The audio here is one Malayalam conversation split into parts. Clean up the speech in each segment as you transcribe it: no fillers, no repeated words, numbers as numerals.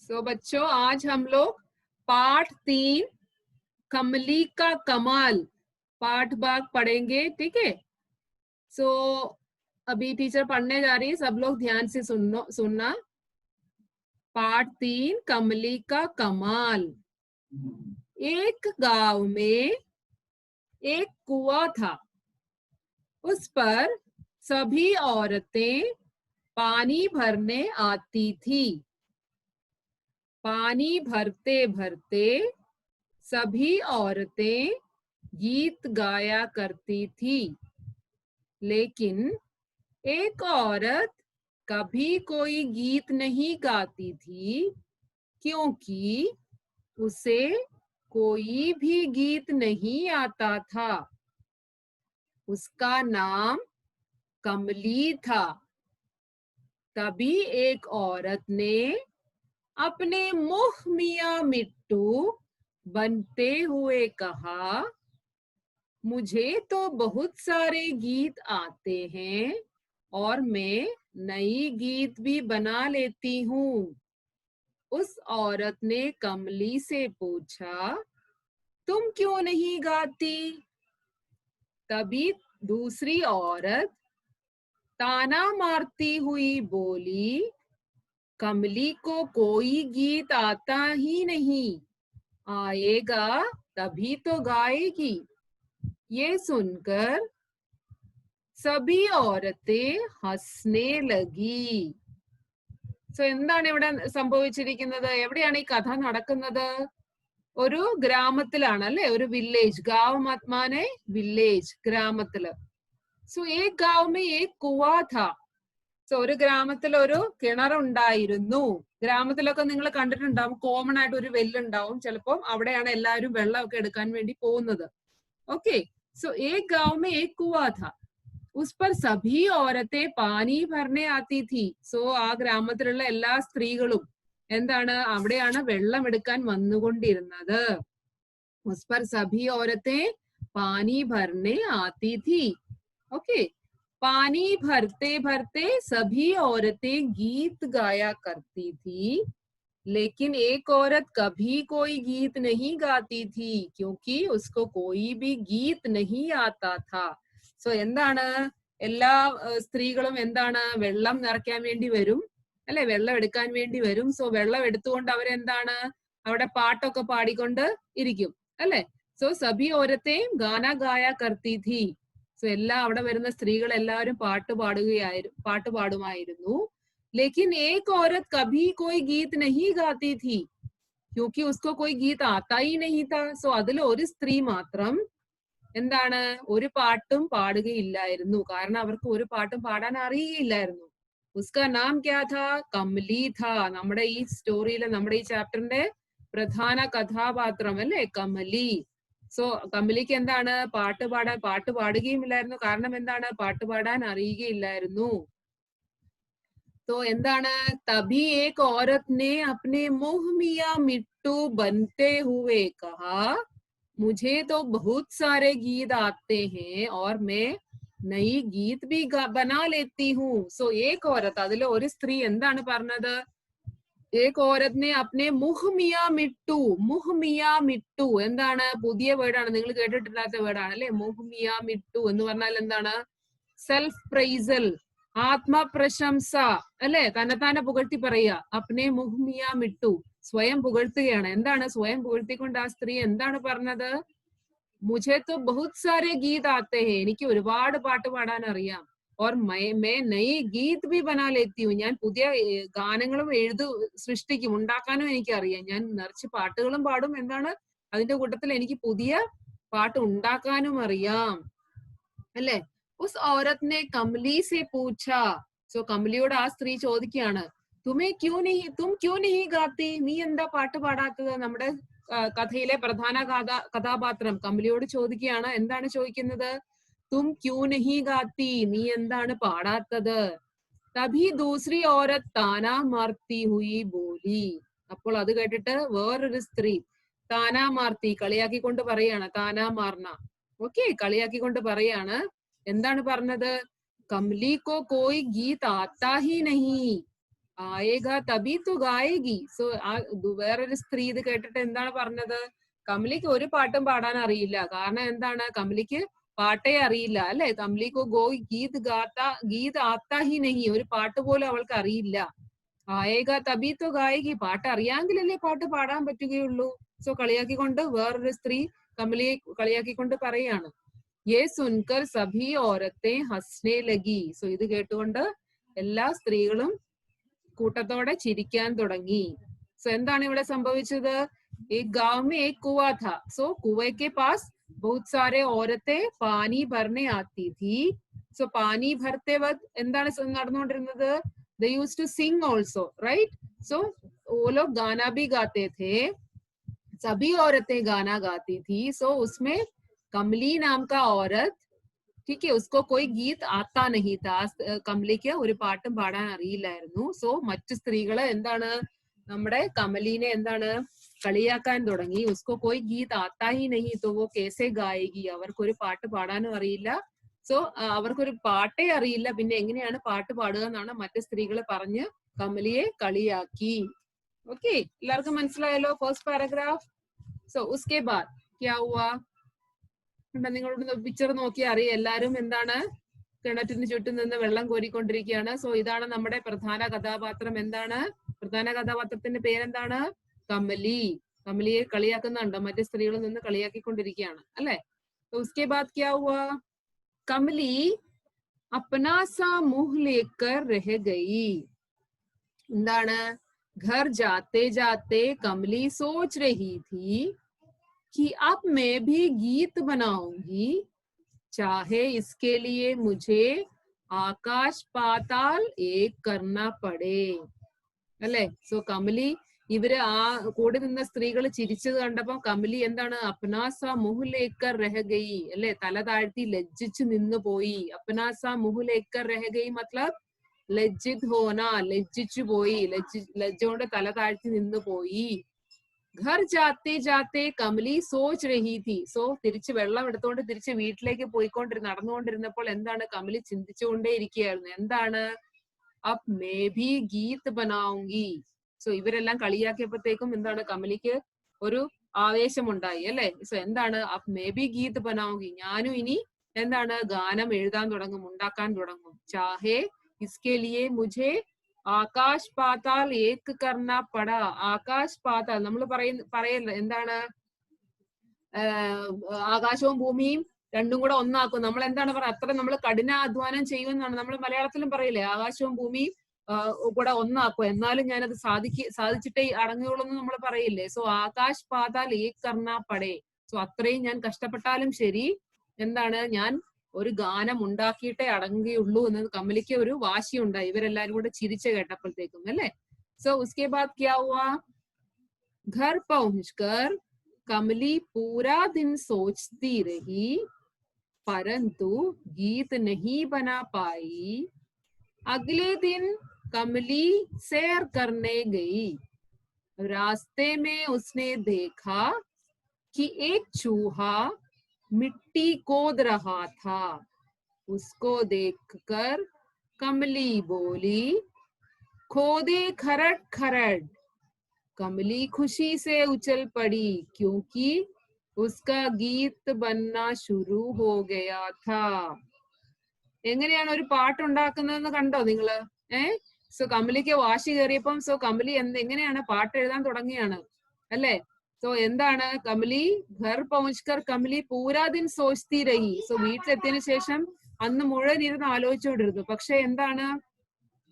बच्चों आज हम लोग पाठ 3 कमली का कमाल पाठ भाग पढ़ेंगे, ठीक है। सो अभी टीचर पढ़ने जा रही है, सब लोग ध्यान से सुनना। पाठ 3 कमली का कमाल। एक गांव में एक कुआं था। उस पर सभी औरतें पानी भरने आती थी। पानी भरते भरते सभी औरतें गीत गाया करती थी, लेकिन एक औरत कभी कोई गीत नहीं गाती थी, क्योंकि उसे कोई भी गीत नहीं आता था। उसका नाम कमली था। तभी एक औरत ने अपने मुंह मियां मिट्टू बनते हुए कहा, मुझे तो बहुत सारे गीत आते हैं और मैं नई गीत भी बना लेती हूँ। उस औरत ने कमली से पूछा, तुम क्यों नहीं गाती? तभी दूसरी औरत ताना मारती हुई बोली, कमली को कोई गीत आता ही नहीं, आएगा तभी तो गाएगी। ये सुनकर സബി औरतें ഹസ്നെ ലഗി. എന്താണ് ഇവിടെ സംഭവിച്ചിരിക്കുന്നത്? എവിടെയാണ് ഈ കഥ നടക്കുന്നത്? ഒരു ഗ്രാമത്തിലാണ് അല്ലെ, ഒരു വില്ലേജ്. ഗാവ് മത്മാനെ വില്ലേജ്, ഗ്രാമത്തില്. ഏക് ഗാവ് മേ ഏക് കുവാ ഥാ. ഒരു ഗ്രാമത്തിൽ ഒരു കിണറുണ്ടായിരുന്നു. ഗ്രാമത്തിലൊക്കെ നിങ്ങൾ കണ്ടിട്ടുണ്ടാവും, കോമൺ ആയിട്ട് ഒരു വെല്ലുണ്ടാവും. ചിലപ്പോൾ അവിടെയാണ് എല്ലാവരും വെള്ളമൊക്കെ എടുക്കാൻ വേണ്ടി പോകുന്നത്. ഓക്കെ, ഏക് ഗാവ് മേ ഏക് കുവാ ഥാ. उस पर सभी औरतें पानी भरने आती थी. ആ ഗ്രാമത്തിലുള്ള എല്ലാ സ്ത്രീകളും എന്താണ്, അവിടെയാണ് വെള്ളം എടുക്കാൻ വന്നുകൊണ്ടിരുന്നത്. उस पर सभी औरतें पानी भरने आती थी. ओके, पानी भरते भरते सभी औरतें गीत गाया करती थी, लेकिन एक औरत कभी कोई गीत नहीं गाती थी, क्योंकि उसको कोई भी गीत नहीं आता था. എന്താണ്, എല്ലാ സ്ത്രീകളും എന്താണ്, വെള്ളം നിറയ്ക്കാൻ വേണ്ടി വരും അല്ലെ, വെള്ളം എടുക്കാൻ വേണ്ടി വരും. വെള്ളം എടുത്തുകൊണ്ട് അവരെന്താണ്, അവിടെ പാട്ടൊക്കെ പാടിക്കൊണ്ട് ഇരിക്കും അല്ലെ. സബി ഓരത്തെയും ഗാന ഗായ കർത്തി ഥി. എല്ലാ അവിടെ വരുന്ന സ്ത്രീകൾ എല്ലാവരും പാട്ട് പാടുമായിരുന്നു. लेकिन एक औरत कभी कोई गीत नहीं गाती थी, क्योंकि उसको कोई गीत आता ही नहीं था. അതിൽ ഒരു സ്ത്രീ മാത്രം എന്താണ്, ഒരു പാട്ടും പാടുകയില്ലായിരുന്നു. കാരണം അവർക്ക് ഒരു പാട്ടും പാടാൻ അറിയില്ലായിരുന്നു. ഉസ്കാ നാം ക്യാ ഥാ? കമലി ഥാ. നമ്മുടെ ഈ സ്റ്റോറിയിലെ, നമ്മുടെ ഈ ചാപ്റ്ററിന്റെ പ്രധാന കഥാപാത്രം അല്ലെ, കമലി. കമലിക്ക് എന്താണ്, പാട്ട് പാടുകയുമില്ലായിരുന്നു. കാരണം എന്താണ്, പാട്ട് പാടാൻ അറിയുകയില്ലായിരുന്നു. എന്താണ്, തബി ഏക് औरत ने अपने मुंह मियां मिट्टू बनते हुए कहा, मुझे तो बहुत सारे गीत आते हैं और मैं नई गीत भी बना लेती हूँ. एक औरत, അതിലെ ഒരു സ്ത്രീ എന്താണ് പറഞ്ഞത്? एक औरत ने अपने മുഹ് മിയാ മിട്ടു. മുഹ് മിയാ മിട്ടു എന്താണ്, പുതിയ വേർഡാണ്, നിങ്ങൾ കേട്ടിട്ടില്ലാത്ത വേർഡാണ് അല്ലെ. മുഹ് മിയാ മിട്ടു എന്ന് പറഞ്ഞാൽ എന്താണ്, സെൽഫ് പ്രൈസൽ, ആത്മപ്രശംസ അല്ലെ, തന്നെത്താനെ പുകഴ്ത്തി പറയുക. അപ്നെ മുഹ് മിയാ മിട്ടു, സ്വയം പുകഴ്ത്തുകയാണ്. എന്താണ്, സ്വയം പുകഴ്ത്തിക്കൊണ്ട് ആ സ്ത്രീ എന്താണ് പറഞ്ഞത്? മുझे तो बहुत सारे गीत आते हैं, എനിക്ക് ഒരുപാട് പാട്ട് പാടാൻ അറിയാം. और मैं नई गीत भी बना लेती हूँ. ഞാൻ പുതിയ ഗാനങ്ങളും സൃഷ്ടിക്കും, ഉണ്ടാക്കാനും എനിക്ക് അറിയാം. ഞാൻ നിറച്ച് പാട്ടുകളും പാടും. എന്താണ്, അതിന്റെ കൂട്ടത്തിൽ എനിക്ക് പുതിയ പാട്ട് ഉണ്ടാക്കാനും അറിയാം അല്ലെ. उस औरत ने कमली से पूछा. കമലിയോട് ആ സ്ത്രീ ചോദിക്കുകയാണ്, തും ക്യൂ नहीं गाती, നീ എന്താ പാട്ട് പാടാത്തത്? നമ്മുടെ കഥയിലെ പ്രധാന കഥാപാത്രം കമലിയോട് ചോദിക്കുകയാണ്. എന്താണ് ചോദിക്കുന്നത്? തും ക്യൂ नहीं गाती, നീ എന്താണ് പാടാത്തത്? തബി ദൂസരി औरत താനാ മാർത്തി ഹുയി ബോലി. അപ്പോൾ അത് കേട്ടിട്ട് വേറൊരു സ്ത്രീ താനാ മാർത്തി, കളിയാക്കിക്കൊണ്ട് പറയാണ്. താനാ മാർന, ഓക്കെ, കളിയാക്കിക്കൊണ്ട് പറയാണ്. എന്താണ് പറഞ്ഞത്? കമലി കോ കോയി ഗീത് ആത്താ ഹി നഹി, ആയേഗ തബി തു ഗായേഗി. സോ വേറൊരു സ്ത്രീ ഇത് കേട്ടിട്ട് എന്താണ് പറഞ്ഞത്? കമലിക്ക് ഒരു പാട്ടും പാടാൻ അറിയില്ല. കാരണം എന്താണ്? കമലിക്ക് പാട്ടേ അറിയില്ല അല്ലെ? കമലിക്ക് ഗീത് ആത്താ ഹി നഹി. ഒരു പാട്ട് പോലും അവൾക്ക് അറിയില്ല. ആയേഗ തബി തു ഗായേഗി. പാട്ട് അറിയാമെങ്കിലല്ലേ പാട്ട് പാടാൻ പറ്റുകയുള്ളൂ. സോ കളിയാക്കിക്കൊണ്ട് വേറൊരു സ്ത്രീ കമലിയെ കളിയാക്കിക്കൊണ്ട് പറയാണ്. യേ സുൻകർ സഭി ഓരത്തെ ഹസ്നെ ലഗി. സോ ഇത് കേട്ടുകൊണ്ട് എല്ലാ സ്ത്രീകളും കൂട്ടത്തോടെ ചിരിക്കാൻ തുടങ്ങി. സോ എന്താണ് ഇവിടെ സംഭവിച്ചത്? एक गांव में एक कुआं था. सो कुएं के पास बहुत सारे औरतें पानी भरने आती थी. सो पानी भरते वक्त എന്താണ് നടന്നുകൊണ്ടിരുന്നത്? They used to sing also, right? So वो लोग गाना भी गाते थे. सभी औरतें गाना गाती थी. सो उसमें कमली नाम का औरत, ठीक है, उसको कोई गीत आता नहीं था. കമലിക്ക് ഒരു പാട്ടും പാടാൻ അറിയില്ലായിരുന്നു. സോ മറ്റു സ്ത്രീകള് എന്താണ് നമ്മുടെ കമലിനെ എന്താണ് കളിയാക്കാൻ തുടങ്ങി. ഉസ്കോ കോയി ഗീത് ആത്താ ഹി നഹി തോ വോ കേസെ ഗായേഗി. അവർക്കൊരു പാട്ട് പാടാനും അറിയില്ല. സോ അവർക്കൊരു പാട്ടേ അറിയില്ല, പിന്നെ എങ്ങനെയാണ് പാട്ട് പാടുക എന്നാണ് മറ്റു സ്ത്രീകൾ പറഞ്ഞ് കമലിയെ കളിയാക്കി. ഓക്കെ, എല്ലാവർക്കും മനസ്സിലായല്ലോ ഫസ്റ്റ് പാരഗ്രാഫ്. സോ ഉസ്കെ ബാദ് ക്യാ ഹുവാ? നിങ്ങളോട് പിക്ചർ നോക്കി അറിയാം എല്ലാരും എന്താണ് കിണറ്റിന് ചുറ്റും നിന്ന് വെള്ളം കോരിക്കൊണ്ടിരിക്കുകയാണ്. സോ ഇതാണ് നമ്മുടെ പ്രധാന കഥാപാത്രം. എന്താണ് പ്രധാന കഥാപാത്രത്തിന്റെ പേരെന്താണ്? കമലി. കമലിയെ കളിയാക്കുന്നുണ്ടോ? മറ്റു സ്ത്രീകൾ നിന്ന് കളിയാക്കിക്കൊണ്ടിരിക്കുകയാണ് അല്ലെ? ഉസ്കെ ബാദ് ക്യാ ഹുവാ? കമലി അപ്നാ സാ മുഹ് ലേക്കർ രഹ ഗയി. എന്താണ്? घर जाते जाते कमली सोच रही थी कि अब मैं भी गीत बनाऊंगी, चाहे इसके लिए मुझे ആകാശ് പാതാൽ ഏക് കർണ പടേ. അല്ലെ? സോ കമലി ഇവര് കൂടെ നിന്ന സ്ത്രീകൾ ചിരിച്ചത് കണ്ടപ്പോ കമലി എന്താണ്? അപ്നാസ മുഹുലേക്കർ രഹഗയി അല്ലെ? തല താഴ്ത്തി ലജ്ജിച്ചു നിന്നു പോയി. അപ്നാസ മുഹുലേക്കർ രഹഗയി മത്ലബ് ലജ്ജിത് ഹോന, ലജ്ജിച്ചു പോയി, ലജ്ജ കൊണ്ട് തല താഴ്ത്തി നിന്നു പോയി. ഘർ ജാത്തെ ജാത്തെ കമലി സോച്ച് രഹി തി. സോ തിരിച്ച് വെള്ളം എടുത്തുകൊണ്ട് തിരിച്ച് വീട്ടിലേക്ക് നടന്നുകൊണ്ടിരുന്നപ്പോൾ എന്താണ്? കമലി ചിന്തിച്ചുകൊണ്ടേ ഇരിക്കുകയായിരുന്നു. എന്താണ്? അബ് മേ ഭി ഗീത് ബനാഊംഗി. സോ ഇവരെല്ലാം കളിയാക്കിയപ്പോഴത്തേക്കും എന്താണ്? കമലിക്ക് ഒരു ആവേശമുണ്ടായി അല്ലെ? സോ എന്താണ്? അബ് മേ ഭി ഗീത് ബനാഊംഗി. ഞാനും ഇനി എന്താണ്? ഗാനം എഴുതാൻ തുടങ്ങും, ഉണ്ടാക്കാൻ തുടങ്ങും. ചാഹേ ഇസ്കെ ലിയേ മുझे ആകാശ് പാതാൽ ഏക് കർണ പട. ആകാശ് പാതാൽ നമ്മൾ പറയല്ല എന്താണ്? ആകാശവും ഭൂമിയും രണ്ടും കൂടെ ഒന്നാക്കും. നമ്മൾ എന്താണ് പറയുക? അത്ര നമ്മൾ കഠിനാധ്വാനം ചെയ്യുമെന്നാണ് നമ്മൾ മലയാളത്തിലും പറയില്ലേ? ആകാശവും ഭൂമിയും കൂടെ ഒന്നാക്കും, എന്നാലും ഞാനത് സാധിച്ചിട്ടേ അടങ്ങുകയുള്ളൂ എന്ന് നമ്മൾ പറയില്ലേ? സോ ആകാശ് പാതാൽ ഏക് കർണ പടേ. സോ അത്രയും ഞാൻ കഷ്ടപ്പെട്ടാലും ശരി എന്താണ്? ഞാൻ ഒരു ഗാനം ഉണ്ടാക്കിയിട്ടേ അടങ്ങുകയുള്ളൂ എന്ന് കമലിക്ക് ഒരു വാശിയുണ്ടായി. ഇവരെല്ലാരും കൂടെ ചിരിച്ചു കേട്ടപ്പോഴത്തേക്കും അല്ലെ? സോ ഉസ്കെ ബാദ് ക്യാ ഹുവാ? घर पहुंचकर कमली पूरा दिन सोचती रही, परंतु गीत नहीं बना पाई. अगले दिन कमली सैर करने गई. रास्ते में उसने देखा कि एक चूहा मिट्टी खोद रहा था. उसको देखकर कमली बोली, खोदे खरड़ खरड़. कमली खुशी से उछल पड़ी क्योंकि उसका गीत बनना शुरू हो गया था. എങ്ങനെയാണ് ഒരു പാട്ടുണ്ടാക്കുന്നതെന്ന് കണ്ടോ നിങ്ങള്? സോ കമലിക്ക് വാശി കയറിയപ്പം സോ കമലി എങ്ങനെയാണ് പാട്ട് എഴുതാൻ തുടങ്ങിയാണ് അല്ലെ? സോ എന്താണ്? കമലി ഘർ പहुंचकर കമലി പൂരാ ദിൻ സോച്തി രഹി. സോ വീട്ടിലെത്തിയതിനു ശേഷം അന്ന് മുഴുവൻ ഇരുന്ന് ആലോചിച്ചുകൊണ്ടിരുന്നു. പക്ഷെ എന്താണ്?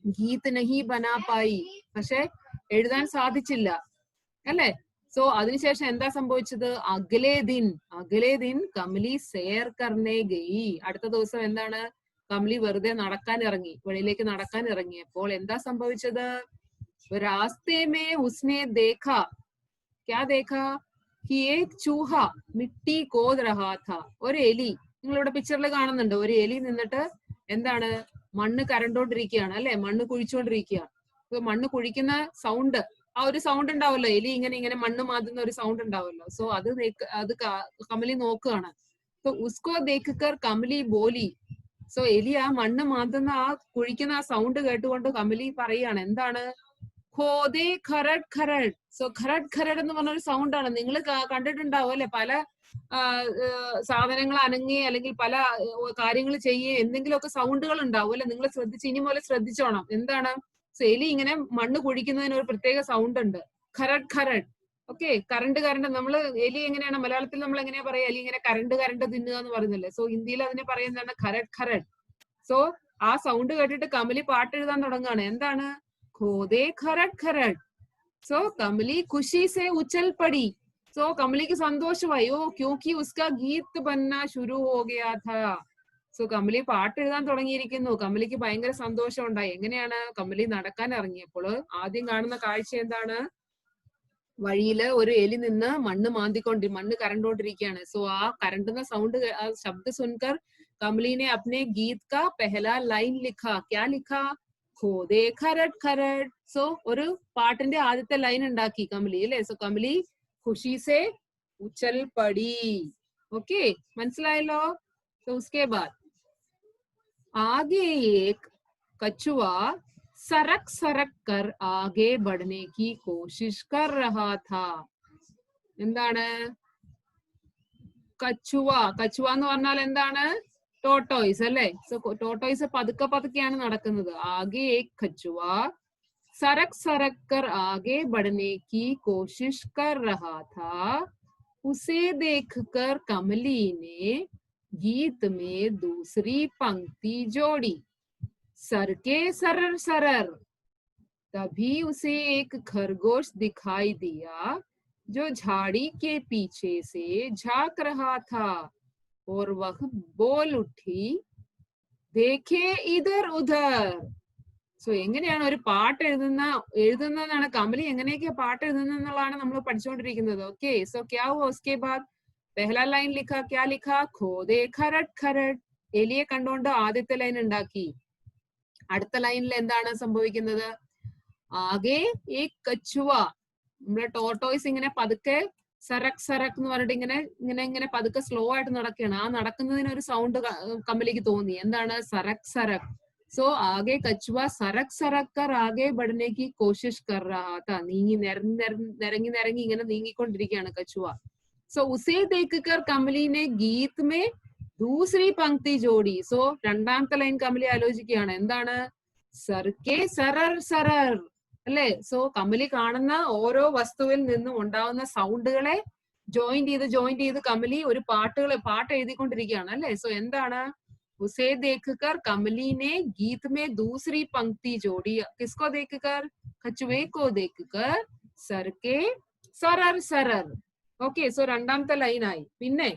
ഗീത് നഹി ബനാ പായി. പക്ഷെ എഴുതാൻ സാധിച്ചില്ല അല്ലെ? സോ അതിനുശേഷം എന്താ സംഭവിച്ചത്? അഗലേ ദിൻ കമലി സേർ കർണേ ഗയി. അടുത്ത ദിവസം എന്താണ്? കമലി വെറുതെ നടക്കാൻ ഇറങ്ങി, വെളിയിലേക്ക് നടക്കാൻ ഇറങ്ങിയപ്പോൾ എന്താ സംഭവിച്ചത്? രാസ്തേ മേ ഉസ്നെ ദേഖാ. ക്യാ ദേഖാ? കി ഏക് ചൂഹ മിട്ടി കോദ് രഹാ ഥാ. ഒരു എലി, നിങ്ങളിവിടെ പിക്ചറിൽ കാണുന്നുണ്ട്, ഒരു എലി നിന്നിട്ട് എന്താണ്? മണ്ണ് കരണ്ടോണ്ടിരിക്കുകയാണ് അല്ലെ? മണ്ണ് കുഴിച്ചുകൊണ്ടിരിക്കുകയാണ്. മണ്ണ് കുഴിക്കുന്ന സൗണ്ട്, ആ ഒരു സൗണ്ട് ഉണ്ടാവല്ലോ, എലി ഇങ്ങനെ മണ്ണ് മാതുന്ന ഒരു സൗണ്ട് ഉണ്ടാവല്ലോ. സോ അത് കമലി നോക്കുകയാണ്. ഉസ്കോ ദേഖ്കർ കമലി ബോലി. സോ എലി ആ മണ്ണ് മാന്തുന്ന ആ കുഴിക്കുന്ന ആ സൗണ്ട് കേട്ടുകൊണ്ട് കമലി പറയാണ് എന്താണ് ഖോദേ ഖരഡ് ഖരഡ്. സോ ഖരഡ് ഖരഡ് എന്ന് പറഞ്ഞൊരു സൗണ്ട് ആണ്. നിങ്ങൾ കണ്ടിട്ടുണ്ടാവും അല്ലെ, പല സാധനങ്ങൾ അനങ്ങി അല്ലെങ്കിൽ പല കാര്യങ്ങൾ ചെയ്യുകയും എന്തെങ്കിലുമൊക്കെ സൗണ്ടുകൾ ഉണ്ടാവും അല്ലെ. നിങ്ങൾ ശ്രദ്ധിച്ച് ഇനി പോലെ ശ്രദ്ധിച്ചോണം. എന്താണ്, സോ എലി ഇങ്ങനെ മണ്ണ് കുഴിക്കുന്നതിന് ഒരു പ്രത്യേക സൗണ്ട് ഉണ്ട്, ഖരഡ് ഖരഡ്. ഓക്കെ, കറണ്ട് നമ്മൾ എലി എങ്ങനെയാണ് മലയാളത്തിൽ നമ്മൾ എങ്ങനെയാ പറയാ, എലി ഇങ്ങനെ കറണ്ട് തിന്നുക എന്ന് പറയുന്നില്ലേ. സോ ഹിന്ദിയിൽ അതിനെ പറയുന്നതാണ് ഖരഡ് ഖരഡ്. സോ ആ സൗണ്ട് കേട്ടിട്ട് കമലി പാട്ട് എഴുതാൻ തുടങ്ങുകയാണ്. എന്താണ് ഖോദേ ഖരഡ് ഖരഡ്. സോ കമലി ഖുഷി സെ ഉച്ചൽ പടി. സോ കമലിക്ക് സന്തോഷമായി. ഓ ക്യോക്കി ഉസ്കാ ഗീത് ബന്ന ശുരു ഹോ ഗയാ ഥാ. സോ കമലി പാട്ട് എഴുതാൻ തുടങ്ങിയിരിക്കുന്നു. കമലിക്ക് ഭയങ്കര സന്തോഷം ഉണ്ടായി. എങ്ങനെയാണ്, കമലി നടക്കാൻ ഇറങ്ങിയപ്പോൾ ആദ്യം കാണുന്ന കാഴ്ച എന്താണ്, വഴിയില് ഒരു എലി നിന്ന് മണ്ണ് കരണ്ടോണ്ടിരിക്കുകയാണ്. സോ ആ കരണ്ടുന്ന സൗണ്ട്, ആ ശബ്ദ സുൻകർ कमली ने अपने गीत का पहला लाइन लिखा. क्या लिखा? खोदे खरड खरड. सो ഒരു പാട്ടിന്റെ ആദ്യത്തെ ലൈൻ ഉണ്ടാക്കി കമലി അല്ലേ. സോ കമലി ഖുഷി സെ ഉച്ചൽ പടി. ഓക്കെ, മനസ്സിലായല്ലോ. तो उसके बाद आगे एक कछुआ सरक सरक कर आगे बढ़ने की कोशिश कर रहा था. എന്താണ് കച്ചുവ? കച്ചുവ എന്ന് പറഞ്ഞാൽ എന്താണ്, ടോട്ടോയ്സ് അല്ലെ. സോ ടോട്ടോയ്സ് പതുക്കെ പതുക്കെയാണ് നടക്കുന്നത്. ആകെ ഏക് കച്ചുവ सरक सरक कर आगे बढ़ने की कोशिश कर रहा था. उसे देखकर कमली ने गीत में दूसरी पंक्ति जोड़ी, सर के सरर सरर. तभी उसे एक खरगोश दिखाई दिया जो झाड़ी के पीछे से झांक रहा था और वह बोल उठी, देखे इधर उधर. സോ എങ്ങനെയാണ് ഒരു പാട്ട് എഴുതുന്നതാണ് കമലി, എങ്ങനെയൊക്കെ പാട്ട് എഴുതുന്നതാണ് നമ്മൾ പഠിച്ചുകൊണ്ടിരിക്കുന്നത്. ഓക്കെ, സോ ക്യാ ഹുവാ ഉസ്കെ ബാദ് പെഹ്ലാ ലൈൻ ലിഖാ. ക്യാ ലിഖാ? ഖോദേ ഖരഡ് ഖരഡ്. എലിയെ കണ്ടുകൊണ്ട് ആദ്യത്തെ ലൈൻ ഉണ്ടാക്കി. അടുത്ത ലൈനിൽ എന്താണ് സംഭവിക്കുന്നത്, ആകെ ഏക് കച്ചുവ. നമ്മുടെ ടോർട്ടോയ്സ് ഇങ്ങനെ പതുക്കെ സരക് സരക് എന്ന് പറഞ്ഞിട്ട് ഇങ്ങനെ ഇങ്ങനെ ഇങ്ങനെ പതുക്കെ സ്ലോ ആയിട്ട് നടക്കുകയാണ്. ആ നടക്കുന്നതിന് ഒരു സൗണ്ട് കമലിക്ക് തോന്നി. എന്താണ്, സരക് സരക്. സോ ആകെ കച്ചുവ സരക് സരക് കർ ആകെ ബഡ്നെ കി കോശിഷ് കർ രഹാ താ. നിരങ്ങി ഇങ്ങനെ നീങ്ങിക്കൊണ്ടിരിക്കുകയാണ് കച്ചുവ. സോ ഉസേ ദേഖ് കർ കമലി നെ ഗീത് മേ ദൂസരി പങ്ക്തി ജോഡി. സോ രണ്ടാമത്തെ ലൈൻ കമലി ആലോചിക്കുകയാണ്. എന്താണ്, സർക്കെ സരർ സരർ അല്ലെ. സോ കമലി കാണുന്ന ഓരോ വസ്തുവിൽ നിന്നും ഉണ്ടാവുന്ന സൗണ്ടുകളെ ജോയിന്റ് ചെയ്ത് കമലി ഒരു പാട്ട് എഴുതിക്കൊണ്ടിരിക്കുകയാണ് അല്ലെ. സോ എന്താണ്, उसे देखकर कमली ने गीत में दूसरी पंक्ति जोड़ी. किसको देखकर? कछुए को देखकर सर के सरर सरर. ओके, सो രണ്ടാമത്തെ ലൈൻ ആയി. പിന്നെ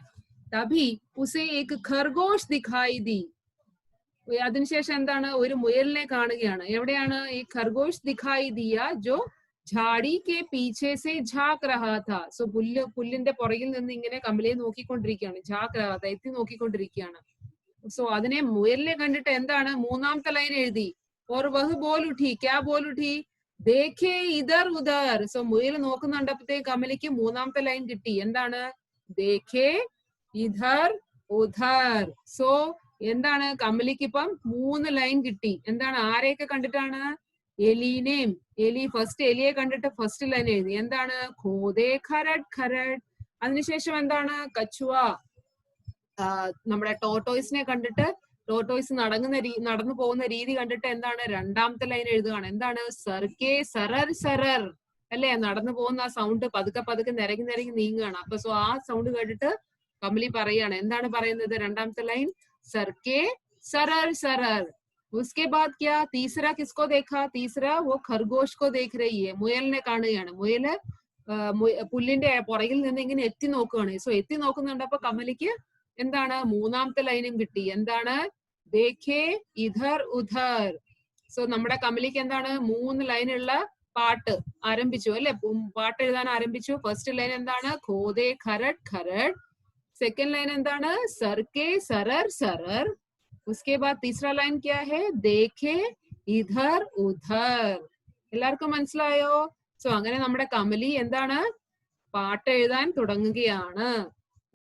തബി ഉസേ ഏക് ഖർഗോഷ് ദിഖായി ദി. അതിനുശേഷം എന്താണ്, ഒരു മുയലിനെ കാണുകയാണ്. എവിടെയാണ്? ഈ ഖർഗോഷ് ദിഖായി ദിയ ജോ ഝാടി കെ പീछे से झांक रहा था. സോ പുല്ലിന്റെ പുറകിൽ നിന്ന് ഇങ്ങനെ കമലയെ നോക്കിക്കൊണ്ടിരിക്കുകയാണ്. झांक रहा था, എത്തി നോക്കിക്കൊണ്ടിരിക്കുകയാണ്. സോ അതിനെ മുയലിനെ കണ്ടിട്ട് എന്താണ്, മൂന്നാമത്തെ ലൈൻ എഴുതി. ഓർ വഹ് ബോൽ ഉഠി. ക്യാ ബോൽ ഉഠി? ദേഖേ ഇധർ ഉധർ. സോ മുയൽ നോക്കുന്നുണ്ടപ്പോഴത്തേക്ക് കമലിക്ക് മൂന്നാമത്തെ ലൈൻ കിട്ടി. എന്താണ്, ദേഖേ ഇധർ ഉധർ. സോ എന്താണ്, കമലിക്ക് ഇപ്പം 3 ലൈൻ കിട്ടി. എന്താണ്, ആരെയൊക്കെ കണ്ടിട്ടാണ്? എലീനെയും. ഫസ്റ്റ് എലിയെ കണ്ടിട്ട് ഫസ്റ്റ് ലൈൻ എഴുതി. എന്താണ്, ഖോദേ ഖരഡ് ഖരഡ്. അതിനുശേഷം എന്താണ്, കച്ചുവ നമ്മുടെ ടോട്ടോയ്സിനെ കണ്ടിട്ട്, ടോട്ടോയ്സ് നടന്നു പോകുന്ന രീതി കണ്ടിട്ട് എന്താണ്, രണ്ടാമത്തെ ലൈൻ എഴുതുകയാണ്. എന്താണ്, സർക്കെ സരർ സരർ അല്ലെ. നടന്നു പോകുന്ന ആ സൗണ്ട് പതുക്കെ നിരങ്ങി നീങ്ങുകയാണ്. അപ്പൊ സോ ആ സൗണ്ട് കേട്ടിട്ട് കമലി പറയാണ്. എന്താണ് പറയുന്നത്, രണ്ടാമത്തെ ലൈൻ സർക്കെ സരർ സരർ. उसके बाद क्या? तीसरा किसको देखा? तीसरा वो खरगोश को देख रही है. മുയലിനെ കാണുകയാണ്. മുയല് പുല്ലിന്റെ പുറകിൽ നിന്ന് ഇങ്ങനെ എത്തി നോക്കുകയാണ്. സോ എത്തി നോക്കുന്നുണ്ടപ്പോ കമലിക്ക് എന്താണ്, മൂന്നാമത്തെ ലൈനും കിട്ടി. എന്താണ്, ദേഖേ ഇധർ ഉധർ. സോ നമ്മുടെ കമലിക്ക് എന്താണ്, 3 ലൈനുള്ള പാട്ട് ആരംഭിച്ചു അല്ലെ. പാട്ട് എഴുതാൻ ആരംഭിച്ചു. ഫസ്റ്റ് ലൈൻ എന്താണ്, ഖോദേ ഖരഡ് ഖരഡ്. സെക്കൻഡ് ലൈൻ എന്താണ്, സർക്കെ സരർ സരർ. उसके बाद तीसरा लाइन क्या है, देखे इधर उधर. എല്ലാവർക്കും മനസ്സിലായോ? സോ അങ്ങനെ നമ്മുടെ കമലി എന്താണ്, പാട്ട് എഴുതാൻ തുടങ്ങുകയാണ്.